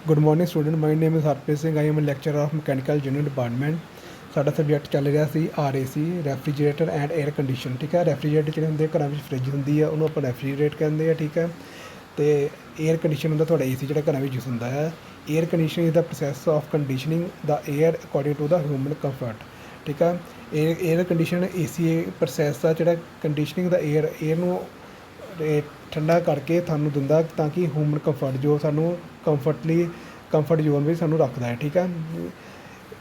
Good morning student, my name is Harpreet Singh. I am a lecturer of mechanical engineering department. ਸਾਡਾ subject ਚੱਲ ਰਿਹਾ ਸੀ RAC, refrigerator and air condition. ਠੀਕ ਹੈ, refrigerator ਜਿਹੜੇ ਹੁੰਦੇ ਘਰਾਂ ਵਿੱਚ ਫਰਿੱਜ ਹੁੰਦੀ ਆ ਉਹਨੂੰ ਆਪਾਂ ਰੈਫਰੀਜਰੇਟ ਕਹਿੰਦੇ ਆ। ਠੀਕ ਹੈ, ਅਤੇ 에ਅਰ ਕੰਡੀਸ਼ਨ ਹੁੰਦਾ ਤੁਹਾਡਾ AC ਜਿਹੜਾ ਘਰਾਂ ਵਿੱਚ ਯੂਜ਼ ਹੁੰਦਾ ਹੈ। Air conditioning is the process of conditioning the air according to the human comfort. ਠੀਕ ਹੈ, 에ਅਰ ਕੰਡੀਸ਼ਨ AC ਪ੍ਰੋਸੈਸ ਦਾ ਜਿਹੜਾ ਕੰਡੀਸ਼ਨਿੰਗ ਦਾ 에ਅਰ ਨੂੰ ਠੰਡਾ ਕਰਕੇ ਤੁਹਾਨੂੰ ਦਿੰਦਾ ਤਾਂ ਕਿ ਹਿਊਮਨ ਕੰਫਰਟ ਜੋ ਸਾਨੂੰ ਕੰਫਰਟ ਜ਼ੋਨ ਵਿੱਚ ਸਾਨੂੰ ਰੱਖਦਾ ਹੈ। ਠੀਕ ਹੈ,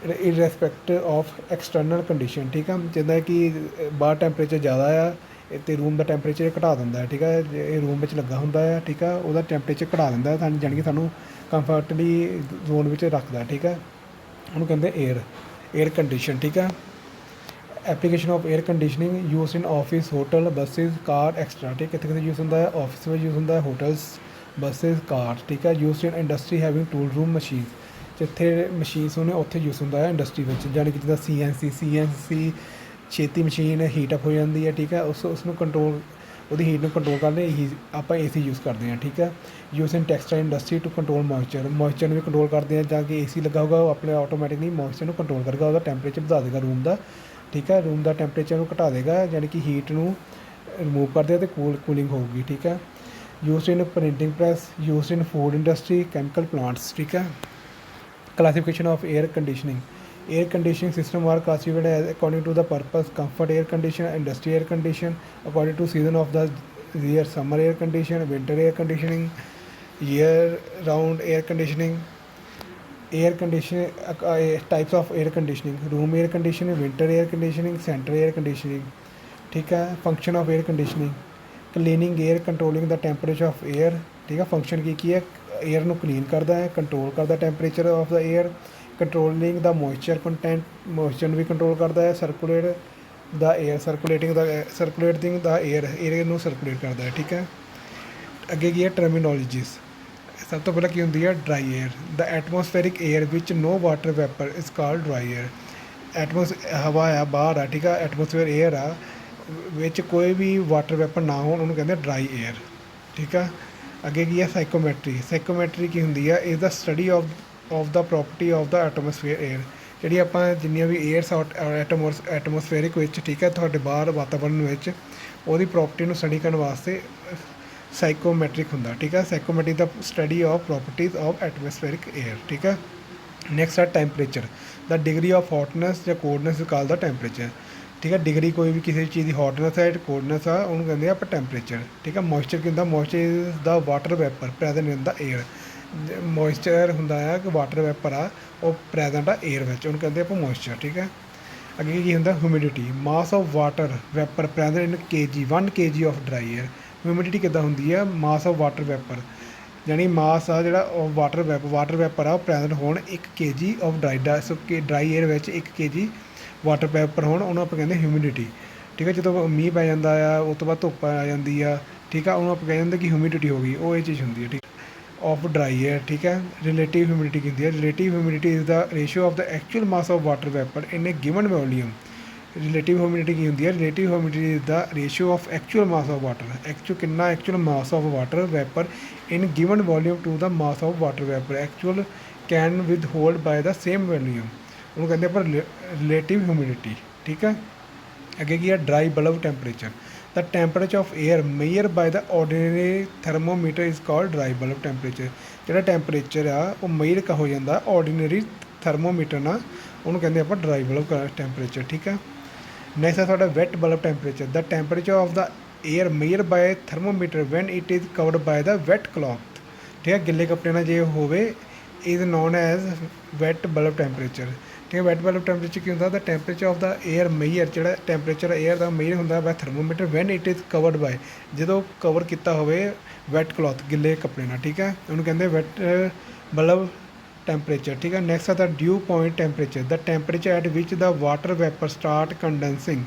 ਇਨ ਰਿਸਪੈਕਟ ਆਫ ਐਕਸਟਰਨਲ ਕੰਡੀਸ਼ਨ। ਠੀਕ ਹੈ, ਜਿੱਦਾਂ ਕਿ ਬਾਹਰ ਟੈਂਪਰੇਚਰ ਜ਼ਿਆਦਾ ਆ ਅਤੇ ਰੂਮ ਦਾ ਟੈਂਪਰੇਚਰ ਘਟਾ ਦਿੰਦਾ ਹੈ। ਠੀਕ ਹੈ, ਇਹ ਰੂਮ ਵਿੱਚ ਲੱਗਾ ਹੁੰਦਾ ਆ। ਠੀਕ ਆ, ਉਹਦਾ ਟੈਂਪਰੇਚਰ ਘਟਾ ਦਿੰਦਾ ਸਾਨੂੰ, ਜਾਣੀ ਕਿ ਸਾਨੂੰ ਕੰਫਰਟਲੀ ਜ਼ੋਨ ਵਿੱਚ ਰੱਖਦਾ। ਠੀਕ ਹੈ, ਉਹਨੂੰ ਕਹਿੰਦੇ 에ਅਰ ਕੰਡੀਸ਼ਨ। ਠੀਕ ਹੈ, application of air conditioning use in office, hotel, buses, car extra. ਠੀਕ, ਕਿੱਥੇ ਕਿੱਥੇ ਯੂਜ਼ ਹੁੰਦਾ ਹੈ? ਆਫਿਸ ਵਿੱਚ ਯੂਜ਼ ਹੁੰਦਾ ਹੈ, ਹੋਟਲਸ, ਬੱਸਿਸ, ਕਾਰ। ਠੀਕ ਹੈ, use in industry having tool room machine, ਜਿੱਥੇ ਮਸ਼ੀਨਸ ਹੁੰਦੇ ਉੱਥੇ ਯੂਜ਼ ਹੁੰਦਾ ਹੈ ਇੰਡਸਟਰੀ ਵਿੱਚ, ਜਾਣੀ ਕਿ ਜਿੱਦਾਂ CNC ਛੇਤੀ ਮਸ਼ੀਨ ਹੀਟ ਅਪ ਹੋ ਜਾਂਦੀ ਹੈ। ਠੀਕ ਹੈ, ਉਸਨੂੰ ਕੰਟਰੋਲ, ਉਹਦੀ ਹੀਟ ਨੂੰ ਕੰਟਰੋਲ ਕਰਨ ਲਈ ਆਪਾਂ AC ਯੂਜ਼ ਕਰਦੇ ਹਾਂ। ਠੀਕ ਹੈ, use in textile industry to control moisture ਨੂੰ ਵੀ ਕੰਟਰੋਲ ਕਰਦੇ ਹਾਂ, ਜਾਂ ਕਿ AC ਲੱਗਾ ਹੋਊਗਾ ਉਹ ਆਪਣੇ ਆਟੋਮੈਟਿਕਲੀ ਮੋਇਸਚਰ ਨੂੰ ਕੰਟਰੋਲ ਕਰੇਗਾ, ਉਹਦਾ ਟੈਂਪਰੇਚਰ ਵਧਾ ਦੇਗਾ ਰੂਮ ਦਾ। ਠੀਕ ਹੈ, ਰੂਮ ਦਾ ਟੈਂਪਰੇਚਰ ਨੂੰ ਘਟਾ ਦੇਗਾ, ਜਾਣੀ ਕਿ ਹੀਟ ਨੂੰ ਰਿਮੂਵ ਕਰਦੇ ਅਤੇ ਕੂਲਿੰਗ ਹੋਊਗੀ। ਠੀਕ ਹੈ, used in printing press, used in food industry, chemical plants. ਠੀਕ ਹੈ, classification of air conditioning system are classified as according to the purpose: comfort air condition, industry air condition, according to season of the year, summer air condition, winter air conditioning, year round air conditioning. Types of air conditioning: room air conditioning, winter air conditioning, central air conditioning. ठीक है, function of air conditioning: cleaning air, controlling the temperature of air. ठीक है, function की है? Air ਨੂੰ clean ਕਰਦਾ ਹੈ, control ਕਰਦਾ temperature of the air, controlling the moisture content, moisture ਨੂੰ ਵੀ ਕੰਟਰੋਲ ਕਰਦਾ ਹੈ, ਸਰਕੂਲੇਟ ਦਾ 에ਅਰ ਨੂੰ ਸਰਕੂਲੇਟ ਕਰਦਾ ਹੈ। ਠੀਕ ਹੈ, ਅੱਗੇ ਕੀ ਹੈ? ਟਰਮੀਨੋਲੋਜੀਸ। ਸਭ ਤੋਂ ਪਹਿਲਾਂ ਕੀ ਹੁੰਦੀ ਹੈ? Dry air, the atmospheric air ਵਿੱਚ no water vapour is called dry air. ਹਵਾ ਆ, ਬਾਹਰ ਆ। ਠੀਕ ਆ, ਐਟਮੋਸਫੇਅਰ 에ਅਰ ਆ, ਵਿੱਚ ਕੋਈ ਵੀ ਵਾਟਰ ਵੈਪਰ ਨਾ ਹੋਣ, ਉਹਨੂੰ ਕਹਿੰਦੇ ਡਰਾਈ 에ਅਰ। ਠੀਕ ਆ, ਅੱਗੇ ਕੀ ਹੈ? ਸਾਈਕੋਮੈਟਰੀ ਕੀ ਹੁੰਦੀ ਹੈ? Is the study of the property of the atmosphere air. ਜਿਹੜੀ ਆਪਾਂ ਜਿੰਨੀਆਂ ਵੀ 에ਅਰਸ ਐਟਮੋਸਫੇਰਿਕ ਵਿੱਚ, ਠੀਕ ਹੈ, ਤੁਹਾਡੇ ਬਾਹਰ ਵਾਤਾਵਰਨ ਵਿੱਚ, ਉਹਦੀ ਪ੍ਰੋਪਰਟੀ ਨੂੰ ਸਟੱਡੀ ਕਰਨ ਵਾਸਤੇ ਸਾਈਕੋਮੈਟਰਿਕ ਹੁੰਦਾ। ਠੀਕ ਹੈ, psychrometric the study of properties of atmospheric air. ਠੀਕ ਹੈ, ਨੈਕਸਟ ਆ temperature, the degree of hotness ਜਾਂ coldness is called the temperature. ਠੀਕ ਹੈ, ਡਿਗਰੀ ਕੋਈ ਵੀ ਕਿਸੇ ਚੀਜ਼ ਦੀ ਹੌਟਨੈਸ ਹੈ, ਕੋਲਡਨੈਸ ਆ, ਉਹਨੂੰ ਕਹਿੰਦੇ ਆ ਆਪਾਂ ਟੈਂਪਰੇਚਰ। ਠੀਕ ਹੈ, ਮੋਇਸਚਰ ਕੀ ਹੁੰਦਾ? Moisture is the water wiper present in the air. Moisture ਹੁੰਦਾ ਆ ਕਿ ਵਾਟਰ ਵੈਪਰ ਆ, ਉਹ ਪ੍ਰੈਜ਼ੈਂਟ ਆ 에ਅਰ ਵਿੱਚ, ਉਹਨੂੰ ਕਹਿੰਦੇ ਆਪਾਂ ਮੋਇਸਚਰ। ਠੀਕ ਹੈ, ਅੱਗੇ ਕੀ ਹੁੰਦਾ? Humidity, mass of water wiper present in kg, 1 kg of dry air. Humidity ਕਿੱਦਾਂ ਹੁੰਦੀ ਆ? ਮਾਸ ਆਫ ਵਾਟਰ ਵੈਪਰ, ਯਾਨੀ ਮਾਸ ਆ ਜਿਹੜਾ ਉਹ ਵਾਟਰ ਵੈਪਰ ਆ, ਉਹ ਪ੍ਰੈਜ਼ੈਂਟ ਹੋਣ 1 kg ਆਫ ਡਰਾਈ 에ਅਰ ਵਿੱਚ 1 kg ਵਾਟਰ ਵੈਪਰ ਹੋਣ, ਉਹਨੂੰ ਆਪਾਂ ਕਹਿੰਦੇ ਹਿਊਮਿਡਿਟੀ। ਠੀਕ ਹੈ, ਜਦੋਂ ਮੀਂਹ ਪੈ ਜਾਂਦਾ ਆ, ਉਸ ਤੋਂ ਬਾਅਦ ਧੁੱਪ ਆ ਜਾਂਦੀ ਆ। ਠੀਕ ਆ, ਉਹਨੂੰ ਆਪਾਂ ਕਹਿ ਦਿੰਦੇ ਕਿ ਹਿਊਮਿਡਿਟੀ ਹੋ ਗਈ, ਉਹ ਇਹ ਚੀਜ਼ ਹੁੰਦੀ ਹੈ। ਠੀਕ ਆਫ ਡਰਾਈ 에ਅਰ। ਠੀਕ ਹੈ, ਰਿਲੇਟਿਵ ਹਿਊਮਿਡਿਟੀ ਕੀ ਹੁੰਦੀ ਹੈ? Relative humidity is the ratio of the actual mass of water vapour in a given volume. Relative humidity ਕੀ ਹੁੰਦੀ ਹੈ? Relative humidity is the ratio of actual mass of water, ਕਿੰਨਾ actual mass of water vapour in given volume to the mass of water vapour, actual can with hold by the same volume, ਉਹਨੂੰ ਕਹਿੰਦੇ ਆਪਾਂ relative humidity. ਠੀਕ ਹੈ, ਅੱਗੇ ਕੀ ਹੈ? Dry bulb temperature, the temperature of air measure by the ordinary thermometer is called dry bulb temperature. ਜਿਹੜਾ temperature ਆ ਉਹ ਮੇਜਰ ਹੋ ਜਾਂਦਾ ਆਰਡੀਨਰੀ ਥਰਮੋਮੀਟਰ ਨਾਲ, ਉਹਨੂੰ ਕਹਿੰਦੇ ਆਪਾਂ ਡਰਾਈ ਬਲਬ ਟੈਂਪਰੇਚਰ। ਠੀਕ ਹੈ, ਨੈਕਸਟ ਹੈ ਤੁਹਾਡਾ wet bulb temperature, the temperature of the air measure by thermometer when it is covered by the wet cloth. ਠੀਕ ਹੈ, ਗਿੱਲੇ ਕੱਪੜੇ ਨਾਲ ਜੇ ਹੋਵੇ, is known as wet bulb temperature. ਠੀਕ ਹੈ, ਵੈਟ ਬਲਬ ਟੈਂਪਰੇਚਰ ਕੀ ਹੁੰਦਾ? The temperature of the air measure, ਜਿਹੜਾ ਟੈਂਪਰੇਚਰ 에ਅਰ ਦਾ ਮੇਜਰ ਹੁੰਦਾ by thermometer when it is covered by, ਜਦੋਂ ਕਵਰ ਕੀਤਾ ਹੋਵੇ ਵੈਟ ਕਲੌਥ, ਗਿੱਲੇ ਕੱਪੜੇ ਨਾਲ। ਠੀਕ ਹੈ, ਉਹਨੂੰ ਕਹਿੰਦੇ ਵੈਟ ਬਲਬ ਟੈਂਪਰੇਚਰ। ਠੀਕ ਹੈ, ਨੈਕਸਟ ਆ the dew point temperature, the temperature at which the water vapour start condensing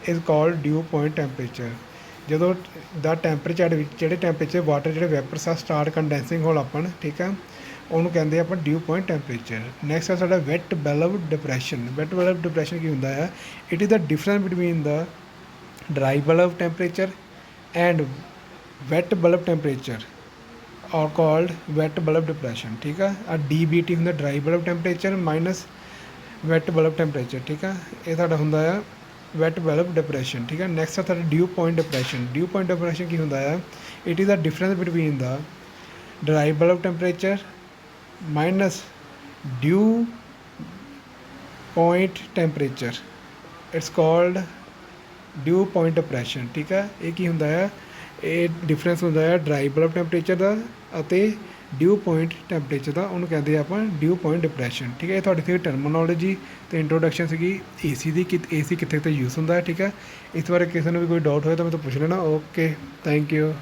is called dew point temperature. ਜਦੋਂ ਦਾ ਟੈਂਪਰੇਚਰ ਐਟ ਵਿੱਚ, ਜਿਹੜੇ ਟੈਂਪਰੇਚਰ ਵਾਟਰ ਜਿਹੜੇ ਵੈਪਰਸ ਆ ਸਟਾਰਟ ਕੰਡੈਂਸਿੰਗ ਹੋਣ ਲੱਪਣ, ਠੀਕ ਹੈ, ਉਹਨੂੰ ਕਹਿੰਦੇ ਆਪਾਂ ਡਿਊ ਪੁਆਇੰਟ ਟੈਂਪਰੇਚਰ। ਨੈਕਸਟ ਆ ਸਾਡਾ wet bulb depression. Wet bulb depression ਕੀ ਹੁੰਦਾ ਹੈ? It is the difference between the dry bulb temperature and wet bulb temperature. Are called wet bulb depression, ਠੀਕ ਆ। ਆ DBT ਹੁੰਦਾ dry bulb temperature minus wet bulb temperature, ਠੀਕ ਆ। ਇਹ ਤੁਹਾਡਾ ਹੁੰਦਾ ਆ ਵੈਟ ਬਲਬ ਡਿਪਰੈਸ਼ਨ, ਠੀਕ ਆ। ਨੈਕਸਟ ਆ ਤੁਹਾਡਾ dew point depression. Dew point depression ਕੀ ਹੁੰਦਾ ਆ? It is the difference between the dry bulb temperature minus dew point temperature, it's called dew point depression, ਠੀਕ ਆ। ਇਹ ਕੀ ਹੁੰਦਾ ਆ? ਇਹ ਡਿਫਰੈਂਸ ਹੁੰਦਾ ਹੈ ਡਰਾਈ ਬਲਬ ਟੈਂਪਰੇਚਰ ਦਾ ਅਤੇ ਡਿਊ ਪੁਆਇੰਟ ਟੈਂਪਰੇਚਰ ਦਾ, ਉਹਨੂੰ ਕਹਿੰਦੇ ਆ ਆਪਾਂ ਡਿਊ ਪੁਆਇੰਟ ਡਿਪਰੈਸ਼ਨ, ਠੀਕ ਹੈ। ਇਹ ਤੁਹਾਡੀ ਸੀ ਟਰਮੀਨੋਲੋਜੀ ਅਤੇ ਇੰਟਰੋਡਕਸ਼ਨ ਸੀਗੀ AC ਦੀ, ਕਿ AC ਕਿੱਥੇ ਕਿੱਥੇ ਯੂਜ਼ ਹੁੰਦਾ ਹੈ, ਠੀਕ ਹੈ। ਇਸ ਬਾਰੇ ਕਿਸੇ ਨੂੰ ਵੀ ਕੋਈ ਡਾਊਟ ਹੋਏ ਤਾਂ ਮੇਰੇ ਤੋਂ ਪੁੱਛ ਲੈਣਾ। Okay, thank you.